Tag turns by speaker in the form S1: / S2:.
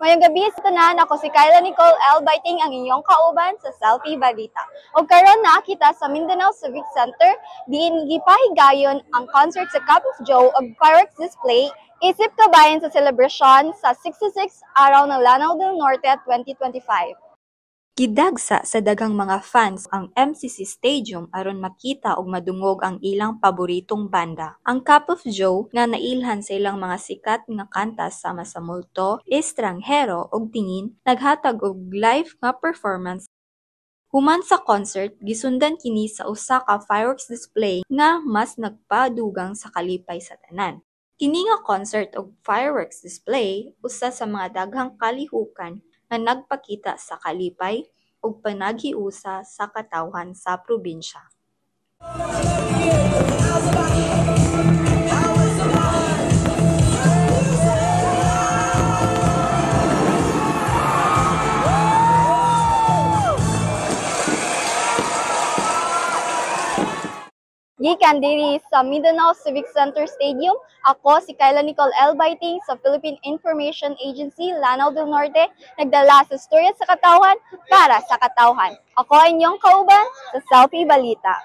S1: Ngayong gabi sa tanan, ako si Kyla Nicole L. Biting ang inyong kauban sa Selfie Balita. O karon na kita sa Mindanao Civic Center, diin gipahigayon ang concert sa Cup of Joe o fireworks display isip kabayan sa selebrasyon sa 66 Araw ng Lanao del Norte 2025.
S2: Gidagsa sa daghang mga fans ang MCC Stadium aron makita ug madungog ang ilang paboritong banda. Ang Cup of Joe nga nailhan sa ilang mga sikat nga kanta sama sa Multo, Estranghero ug Tingin naghatag og live nga performance. Human sa concert, gisundan kini sa usa ka fireworks display nga mas nagpadugang sa kalipay sa tanan. Kini nga concert ug fireworks display usa sa mga daghang kalihukan nga nagpakita sa kalipay ug panaghiusa sa katawhan sa probinsya.
S1: Gikan diri sa Mindanao Civic Center Stadium, ako si Kyla Nicole L. Biting sa Philippine Information Agency, Lanao del Norte, nagdala sa storya sa katawhan para sa katawhan. Ako ang inyong kauban sa Selfie Balita.